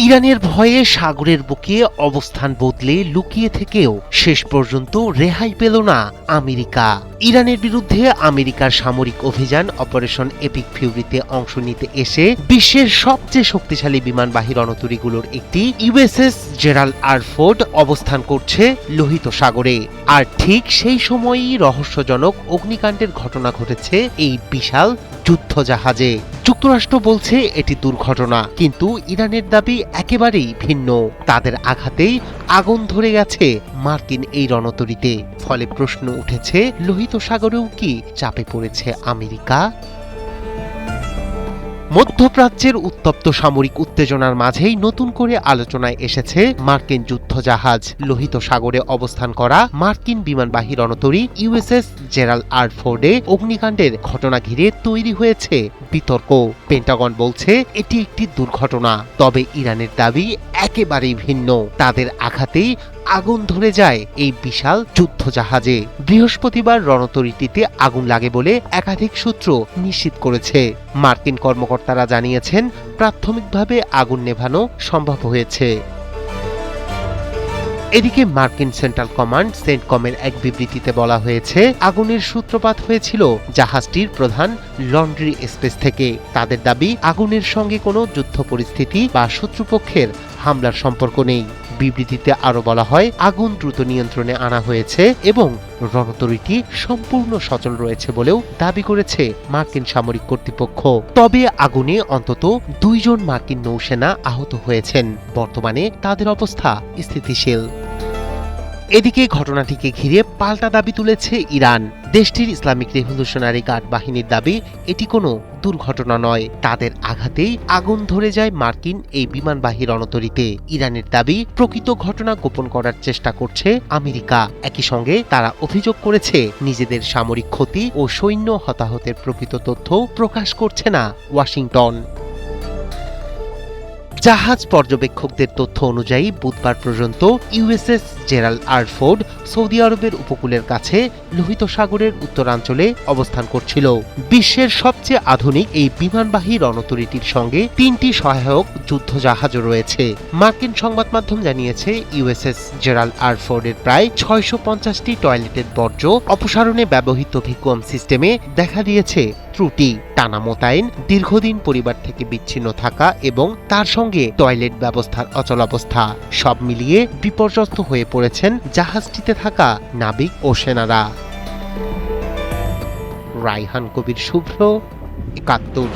ইরানের ভয়ে সাগরের বুকে অবস্থান বদলে লুকিয়ে থেকেও শেষ পর্যন্ত রেহাই পেল না আমেরিকা। ইরানের বিরুদ্ধে আমেরিকার সামরিক অভিযান অপারেশন এপিক ফিউরিতে অংশ নিতে এসে বিশ্বের সবচেয়ে শক্তিশালী বিমানবাহী রণতরীগুলোর একটি ইউএসএস জেরাল্ড আর ফোর্ড অবস্থান করছে লোহিত সাগরে। আর ঠিক সেই সময়ই রহস্যজনক অগ্নিকাণ্ডের ঘটনা ঘটেছে এই বিশাল যুদ্ধজাহাজে। যুক্তরাষ্ট্র বলছে এটি দুর্ঘটনা, কিন্তু ইরানের দাবি একেবারেই ভিন্ন। তাদের আঘাতেই আগুন ধরে গেছে মার্কিন এই রণতরীতে। ফলে প্রশ্ন উঠেছে, লোহিত সাগরেও কি চাপে পড়েছে আমেরিকা? মধ্যপ্রাচ্যের উত্তপ্ত সামরিক উত্তেজনার মাঝেই নতুন করে আলোচনায় এসেছে মার্কিন যুদ্ধজাহাজ। লোহিত সাগরে অবস্থান করা মার্কিন বিমানবাহী রণতরী ইউএসএস জেরাল্ড আর ফোর্ডে অগ্নিকাণ্ডের ঘটনা ঘিরে তৈরি হয়েছে বিতর্ক। পেন্টাগন বলছে এটি একটি দুর্ঘটনা, তবে ইরানের দাবি একেবারেই ভিন্ন। তাদের আঘাতেই আগুন ধরে যায় এই বিশাল যুদ্ধজাহাজে। বৃহস্পতিবার রণতরীটিতে আগুন লাগে বলে একাধিক সূত্র নিশ্চিত করেছে। মার্কিন কর্মকর্তারা জানিয়েছেন প্রাথমিকভাবে আগুন নেভানো সম্ভব হয়েছে। এদিকে মার্কিন সেন্ট্রাল কমান্ড সেন্টকমের এক বিবৃতিতে বলা হয়েছে, আগুনের সূত্রপাত হয়েছিল জাহাজটির প্রধান লন্ড্রি স্পেস থেকে। তাদের দাবি, আগুনের সঙ্গে কোনো যুদ্ধ পরিস্থিতি বা শত্রুপক্ষের হামলার সম্পর্ক নেই। বিবৃতিতে আরো বলা হয়, আগুন দ্রুত নিয়ন্ত্রণে আনা হয়েছে এবং রণতরীটি সম্পূর্ণ সচল রয়েছে বলেও দাবি করেছে মার্কিন সামরিক কর্তৃপক্ষ। তবে আগুনে অন্তত 2 জন মার্কিন নৌসেনা আহত হয়েছেন। বর্তমানে তাদের অবস্থা স্থিতিশীল। এদিকে ঘটনাটিকে ঘিরে পাল্টা দাবি তুলেছে ইরান। দেশটির ইসলামিক রেভলিউশনারি গার্ড বাহিনীর দাবি, এটি কোনো দুর্ঘটনা নয়। তাদের আঘাতেই আগুন ধরে যায় মার্কিন এই বিমানবাহী রণতরীতে। ইরানের দাবি, প্রকৃত ঘটনা গোপন করার চেষ্টা করছে আমেরিকা। একই সঙ্গে তারা অভিযোগ করেছে, নিজেদের সামরিক ক্ষতি ও সৈন্য হতাহতের প্রকৃত তথ্য প্রকাশ করছে না ওয়াশিংটন। জাহাজ পর্যবেক্ষকদের তথ্য অনুযায়ী বুধবার পর্যন্ত USS Gerald R Ford Saudi আরবের উপকূলের কাছে লোহিত সাগরের উত্তরাঞ্চলে অবস্থান করছিল। বিশ্বের সবচেয়ে আধুনিক এই বিমানবাহী রণতরীটির সঙ্গে 3টি সহায়ক যুদ্ধজাহাজও রয়েছে। মার্কিন সংবাদ মাধ্যম জানিয়েছে, ইউএসএস জেরাল্ড আর ফোর্ডের প্রায় 650টি টয়লেটের বর্জ্য অপসারণে ব্যবহৃত ভ্যাকুয়াম সিস্টেমে দেখা দিয়েছে ত্রুটি। টানা মোতায়েন, দীর্ঘদিন পরিবার থেকে বিচ্ছিন্ন থাকা এবং তার সঙ্গে টয়লেট ব্যবস্থার অচলাবস্থা, সব মিলিয়ে বিপর্যস্ত হয়ে পড়েছেন জাহাজটিতে থাকা নাবিক ও সেনারা। রায়হান কবির শুভ্র, ৭১।